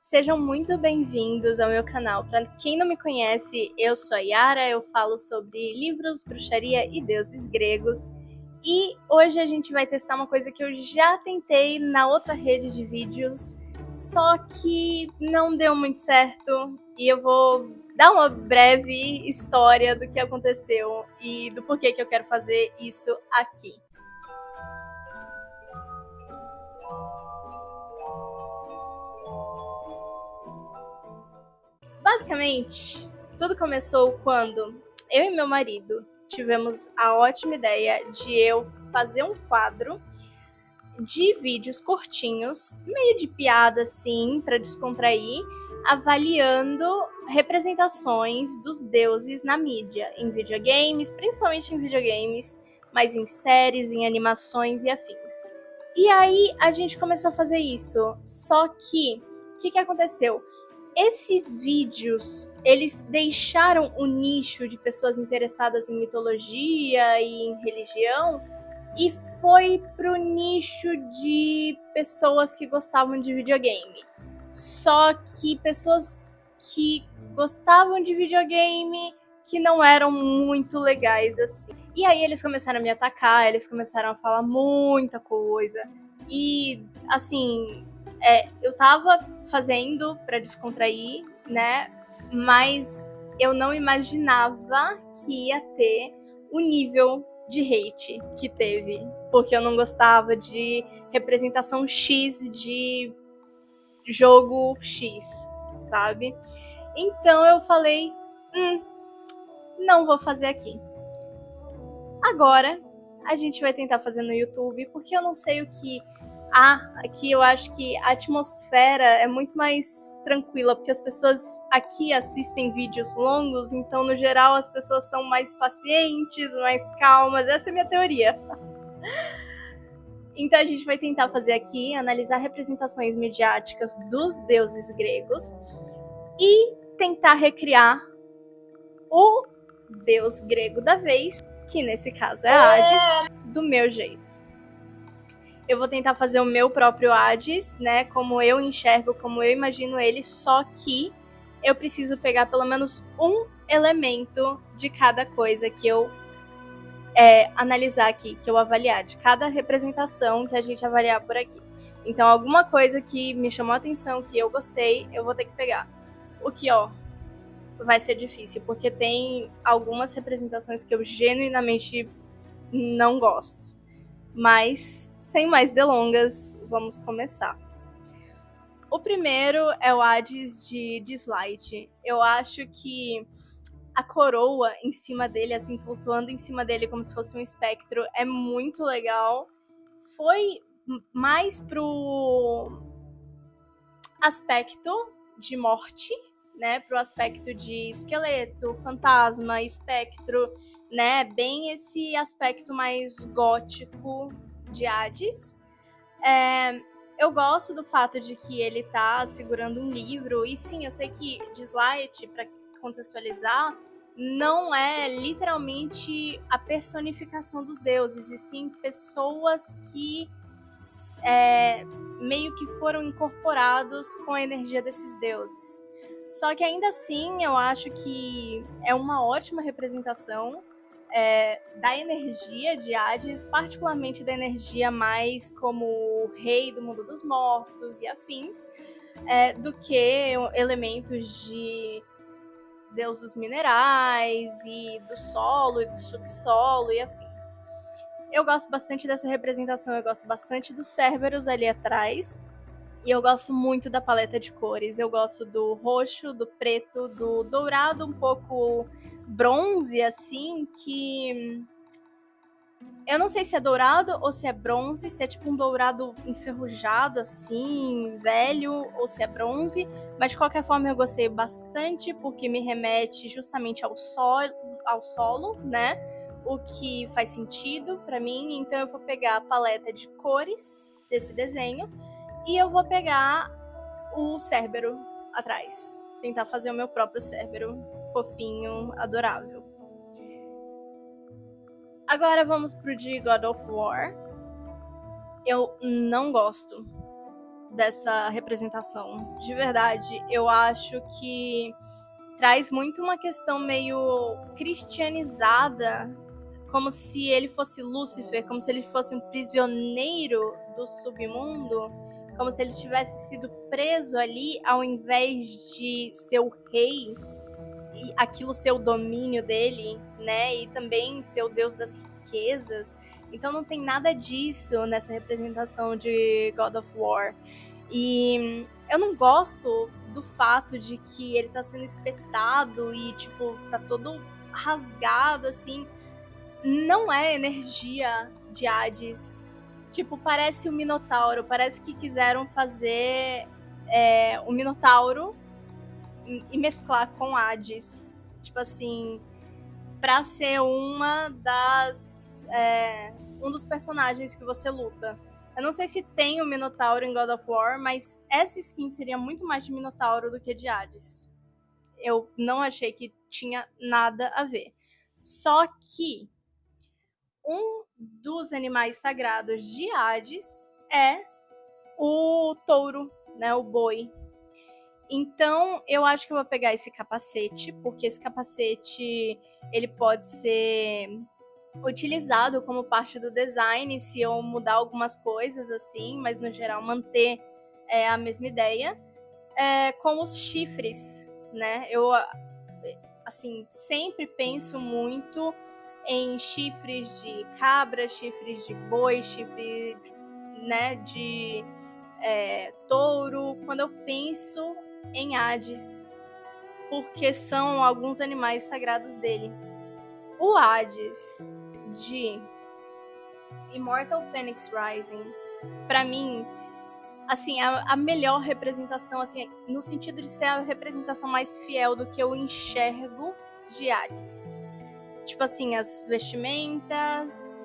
Sejam muito bem-vindos ao meu canal. Para quem não me conhece, eu sou a Yara, eu falo sobre livros, bruxaria e deuses gregos. E hoje a gente vai testar uma coisa que eu já tentei na outra rede de vídeos, só que não deu muito certo. E eu vou dar uma breve história do que aconteceu e do porquê que eu quero fazer isso aqui. Basicamente, tudo começou quando eu e meu marido tivemos a ótima ideia de eu fazer um quadro de vídeos curtinhos, meio de piada assim, para descontrair, avaliando representações dos deuses na mídia, em videogames, principalmente em videogames, mas em séries, em animações e afins. E aí a gente começou a fazer isso, só que o que aconteceu? Esses vídeos, eles deixaram o nicho de pessoas interessadas em mitologia e em religião e foi pro nicho de pessoas que gostavam de videogame. Só que pessoas que gostavam de videogame que não eram muito legais assim. E aí eles começaram a me atacar, eles começaram a falar muita coisa. E assim, eu tava fazendo pra descontrair, né? Mas eu não imaginava que ia ter o nível de hate que teve. Porque eu não gostava de representação X de jogo X, sabe? Então eu falei, não vou fazer aqui. Agora a gente vai tentar fazer no YouTube, porque eu não sei o que aqui. Eu acho que a atmosfera é muito mais tranquila, porque as pessoas aqui assistem vídeos longos, então no geral as pessoas são mais pacientes, mais calmas. Essa é a minha teoria. Então a gente vai tentar fazer aqui, analisar representações midiáticas dos deuses gregos e tentar recriar o deus grego da vez, que nesse caso é Hades, do meu jeito. Eu vou tentar fazer o meu próprio Hades, né, como eu enxergo, como eu imagino ele, só que eu preciso pegar pelo menos um elemento de cada coisa que eu analisar aqui, que eu avaliar, de cada representação que a gente avaliar por aqui. Então, alguma coisa que me chamou a atenção, que eu gostei, eu vou ter que pegar. O que, vai ser difícil, porque tem algumas representações que eu genuinamente não gosto. Mas, sem mais delongas, vamos começar. O primeiro é o Hades de Dislight. Eu acho que a coroa em cima dele, assim, flutuando em cima dele como se fosse um espectro, é muito legal. Foi mais pro aspecto de morte, né? Pro aspecto de esqueleto, fantasma, espectro, né? Bem esse aspecto mais gótico de Hades. Eu gosto do fato de que ele tá segurando um livro, e sim, eu sei que Dislight, para contextualizar, não é literalmente a personificação dos deuses, e sim pessoas que meio que foram incorporados com a energia desses deuses. Só que ainda assim, eu acho que é uma ótima representação da energia de Hades, particularmente da energia mais como o rei do mundo dos mortos e afins, do que elementos de deus dos minerais e do solo e do subsolo e afins. Eu gosto bastante dessa representação, eu gosto bastante dos Cerberus ali atrás, e eu gosto muito da paleta de cores. Eu gosto do roxo, do preto, do dourado um pouco bronze, assim, que eu não sei se é dourado ou se é bronze, se é tipo um dourado enferrujado, assim, velho, ou se é bronze. Mas de qualquer forma eu gostei bastante, porque me remete justamente ao solo, né? O que faz sentido pra mim. Então eu vou pegar a paleta de cores desse desenho e eu vou pegar o Cérbero atrás. Tentar fazer o meu próprio Cérbero fofinho, adorável. Agora vamos pro de God of War. Eu não gosto dessa representação. De verdade, eu acho que traz muito uma questão meio cristianizada, como se ele fosse Lúcifer, como se ele fosse um prisioneiro do submundo, como se ele tivesse sido preso ali ao invés de ser o rei, e aquilo ser o domínio dele, né? E também ser o deus das riquezas. Então não tem nada disso nessa representação de God of War. E eu não gosto do fato de que ele tá sendo espetado e, tipo, tá todo rasgado, assim. Não é energia de Hades. Tipo, parece o Minotauro. Parece que quiseram fazer o Minotauro e mesclar com Hades. Tipo assim, pra ser um dos personagens que você luta. Eu não sei se tem o Minotauro em God of War, mas essa skin seria muito mais de Minotauro do que de Hades. Eu não achei que tinha nada a ver. Só que um dos animais sagrados de Hades é o touro, né, o boi. Então, eu acho que eu vou pegar esse capacete, porque esse capacete ele pode ser utilizado como parte do design se eu mudar algumas coisas assim, mas no geral manter a mesma ideia. Com os chifres, né? Eu assim sempre penso muito em chifres de cabra, chifres de boi, chifre, né, de touro. Quando eu penso em Hades, porque são alguns animais sagrados dele. O Hades de Immortal Phoenix Rising, pra mim, assim, a melhor representação, assim, no sentido de ser a representação mais fiel do que eu enxergo de Hades. Tipo assim, as vestimentas,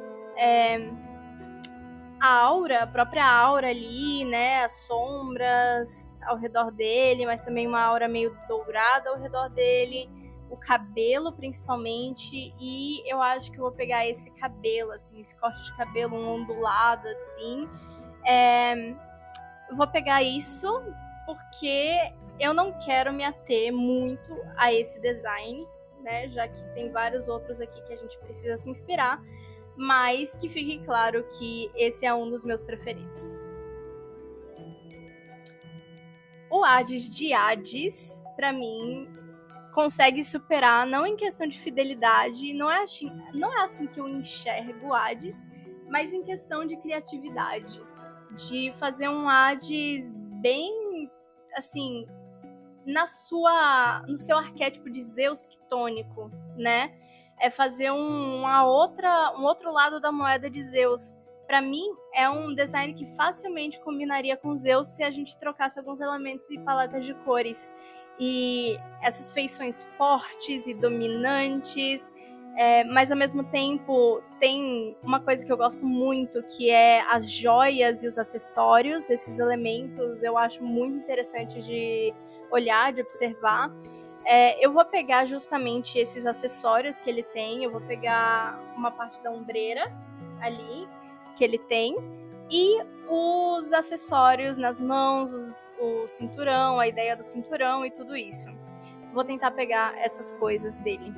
a aura, a própria aura ali, né, as sombras ao redor dele, mas também uma aura meio dourada ao redor dele, o cabelo principalmente, e eu acho que eu vou pegar esse cabelo, assim, esse corte de cabelo, um ondulado, assim. Eu vou pegar isso porque eu não quero me ater muito a esse design, né, já que tem vários outros aqui que a gente precisa se inspirar, mas que fique claro que esse é um dos meus preferidos. O Hades de Hades, pra mim, consegue superar, não em questão de fidelidade, não é assim que eu enxergo o Hades, mas em questão de criatividade, de fazer um Hades bem, assim, no seu arquétipo de Zeus quitônico, né? É fazer um outro lado da moeda de Zeus. Para mim, é um design que facilmente combinaria com Zeus se a gente trocasse alguns elementos e paletas de cores. E essas feições fortes e dominantes, mas ao mesmo tempo tem uma coisa que eu gosto muito, que é as joias e os acessórios. Esses elementos eu acho muito interessante de olhar, de observar. Eu vou pegar justamente esses acessórios que ele tem, eu vou pegar uma parte da ombreira ali que ele tem e os acessórios nas mãos, o cinturão, a ideia do cinturão e tudo isso. Vou tentar pegar essas coisas dele.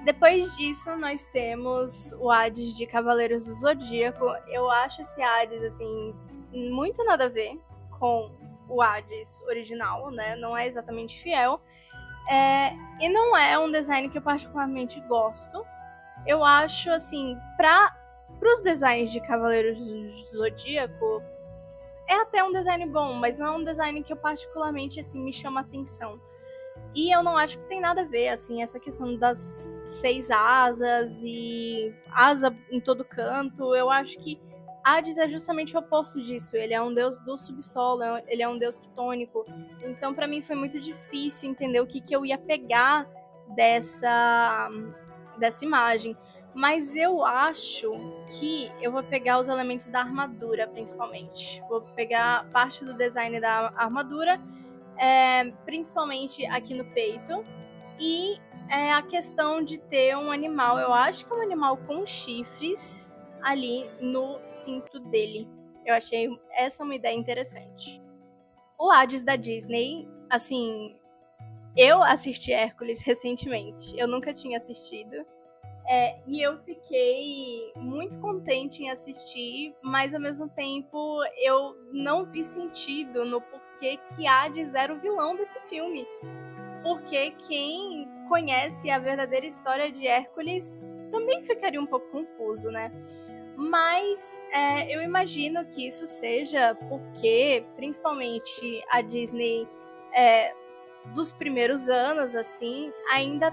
Depois disso, nós temos o Hades de Cavaleiros do Zodíaco. Eu acho esse Hades, assim, muito nada a ver com o Hades original, né? Não é exatamente fiel. E não é um design que eu particularmente gosto. Eu acho, assim, para os designs de Cavaleiros do Zodíaco, é até um design bom, mas não é um design que eu particularmente, assim, me chama atenção. E eu não acho que tem nada a ver, assim, essa questão das 6 asas e asa em todo canto. Eu acho que Hades é justamente o oposto disso. Ele é um deus do subsolo, ele é um deus quitônico. Então, pra mim, foi muito difícil entender o que eu ia pegar dessa imagem. Mas eu acho que eu vou pegar os elementos da armadura, principalmente. Vou pegar parte do design da armadura, principalmente aqui no peito. E a questão de ter um animal, eu acho que é um animal com chifres ali no cinto dele. Eu achei essa uma ideia interessante. O Hades da Disney, assim, eu assisti Hércules recentemente, eu nunca tinha assistido. E eu fiquei muito contente em assistir, mas ao mesmo tempo eu não vi sentido no porquê que Hades era o vilão desse filme. Porque quem conhece a verdadeira história de Hércules também ficaria um pouco confuso, né? Mas eu imagino que isso seja porque, principalmente, a Disney dos primeiros anos, assim, ainda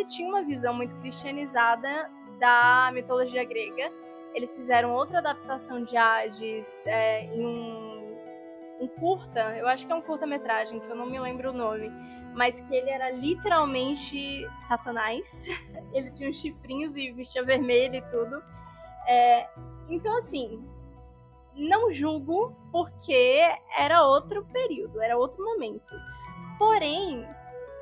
tinha uma visão muito cristianizada da mitologia grega. Eles fizeram outra adaptação de Hades em um curta, eu acho que é um curta-metragem, que eu não me lembro o nome, mas que ele era literalmente Satanás. Ele tinha uns chifrinhos e vestia vermelho e tudo. Então, assim, não julgo, porque era outro período, era outro momento. Porém,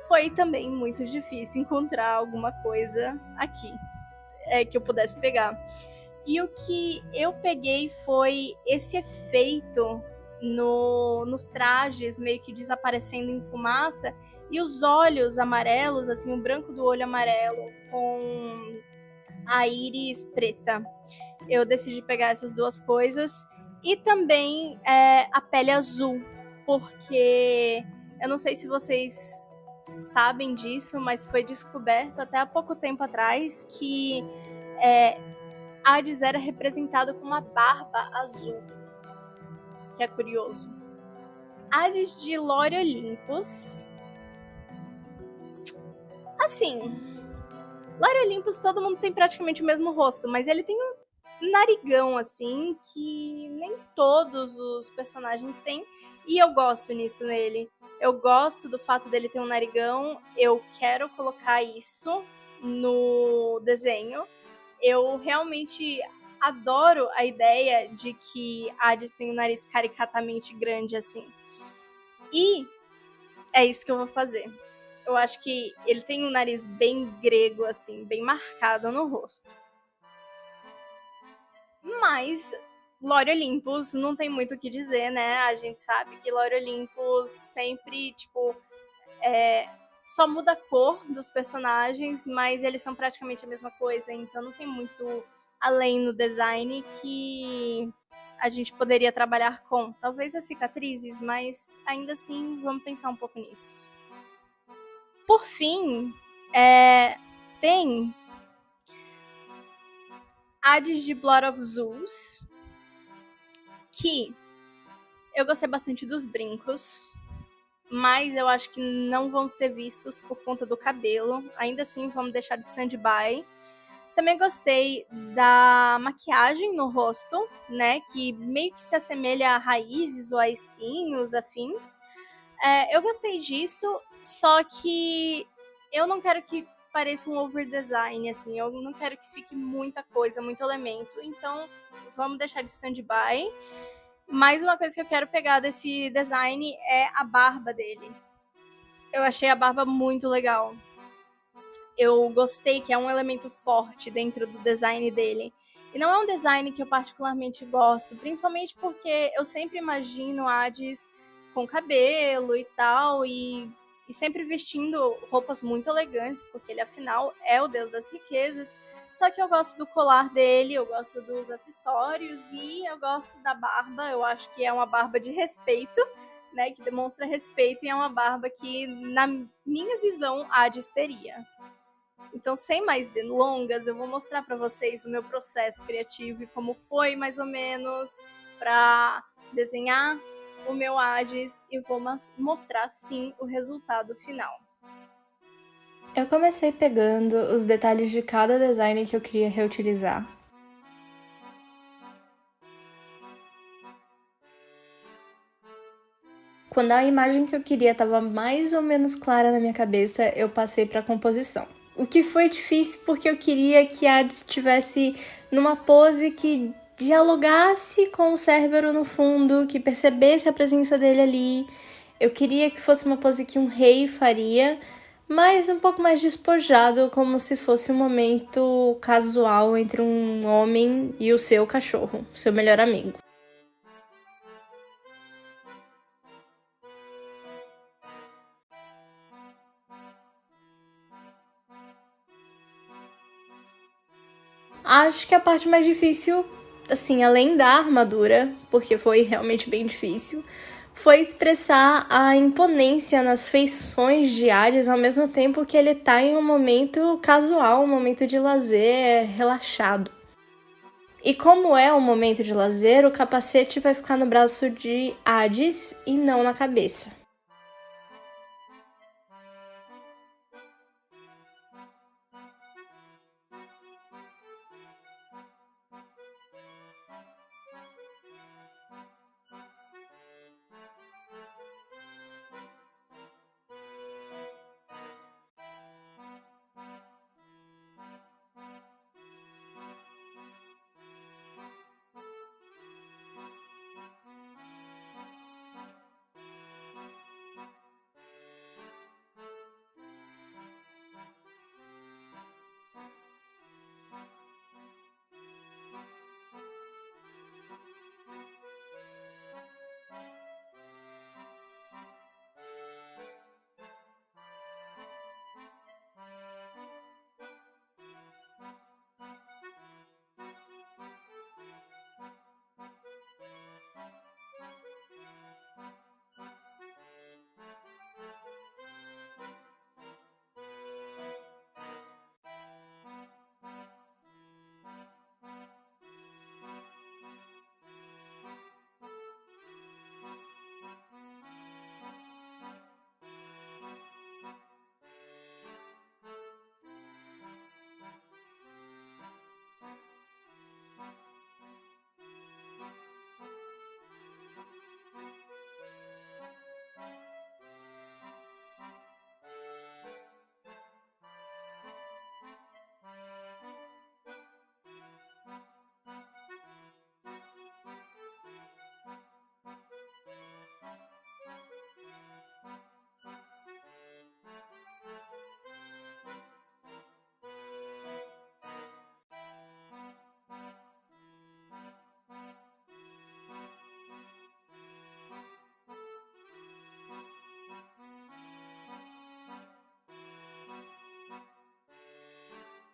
foi também muito difícil encontrar alguma coisa aqui que eu pudesse pegar. E o que eu peguei foi esse efeito nos trajes, meio que desaparecendo em fumaça, e os olhos amarelos, assim, o branco do olho amarelo com a íris preta. Eu decidi pegar essas duas coisas. E também a pele azul, porque eu não sei se vocês sabem disso, mas foi descoberto até há pouco tempo atrás que Hades era representado com uma barba azul, que é curioso. Hades de Lore Olympus. Assim, Lore Olympus todo mundo tem praticamente o mesmo rosto, mas ele tem um narigão, assim, que nem todos os personagens têm, e eu gosto nisso nele. Eu gosto do fato dele ter um narigão, eu quero colocar isso no desenho. Eu realmente adoro a ideia de que Hades tem um nariz caricatamente grande, assim. E é isso que eu vou fazer. Eu acho que ele tem um nariz bem grego, assim, bem marcado no rosto. Mas Lore Olympus não tem muito o que dizer, né? A gente sabe que Lore Olympus sempre, tipo, só muda a cor dos personagens, mas eles são praticamente a mesma coisa, então não tem muito além no design que a gente poderia trabalhar com. Talvez as cicatrizes, mas ainda assim vamos pensar um pouco nisso. Por fim, tem Hades de Blood of Zeus, que eu gostei bastante dos brincos, mas eu acho que não vão ser vistos por conta do cabelo. Ainda assim, vamos deixar de stand-by. Também gostei da maquiagem no rosto, né? Que meio que se assemelha a raízes ou a espinhos, afins. Eu gostei disso, só que eu não quero que pareça um overdesign, assim. Eu não quero que fique muita coisa, muito elemento. Então, vamos deixar de stand-by. Mais uma coisa que eu quero pegar desse design é a barba dele. Eu achei a barba muito legal. Eu gostei que é um elemento forte dentro do design dele. E não é um design que eu particularmente gosto, principalmente porque eu sempre imagino Hades com cabelo e tal, e sempre vestindo roupas muito elegantes, porque ele afinal é o deus das riquezas. Só que eu gosto do colar dele, eu gosto dos acessórios e eu gosto da barba. Eu acho que é uma barba de respeito, né, que demonstra respeito, e é uma barba que, na minha visão, Hades teria. Então, sem mais delongas, eu vou mostrar para vocês o meu processo criativo e como foi, mais ou menos, para desenhar o meu Hades, e vou mostrar, sim, o resultado final. Eu comecei pegando os detalhes de cada design que eu queria reutilizar. Quando a imagem que eu queria estava mais ou menos clara na minha cabeça, eu passei para a composição. O que foi difícil porque eu queria que Hades estivesse numa pose que dialogasse com o Cérbero no fundo, que percebesse a presença dele ali. Eu queria que fosse uma pose que um rei faria, mas um pouco mais despojado, como se fosse um momento casual entre um homem e o seu cachorro, seu melhor amigo. Acho que a parte mais difícil, assim, além da armadura, porque foi realmente bem difícil, foi expressar a imponência nas feições de Hades ao mesmo tempo que ele tá em um momento casual, um momento de lazer relaxado. E como é um momento de lazer, o capacete vai ficar no braço de Hades e não na cabeça.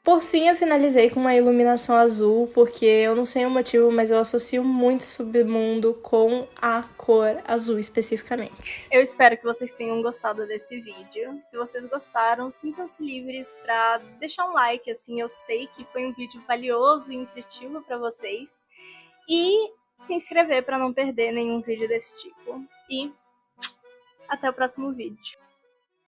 Por fim, eu finalizei com uma iluminação azul, porque eu não sei o motivo, mas eu associo muito Submundo com a cor azul especificamente. Eu espero que vocês tenham gostado desse vídeo. Se vocês gostaram, sintam-se livres para deixar um like, assim, eu sei que foi um vídeo valioso e intuitivo para vocês. E se inscrever para não perder nenhum vídeo desse tipo. E até o próximo vídeo.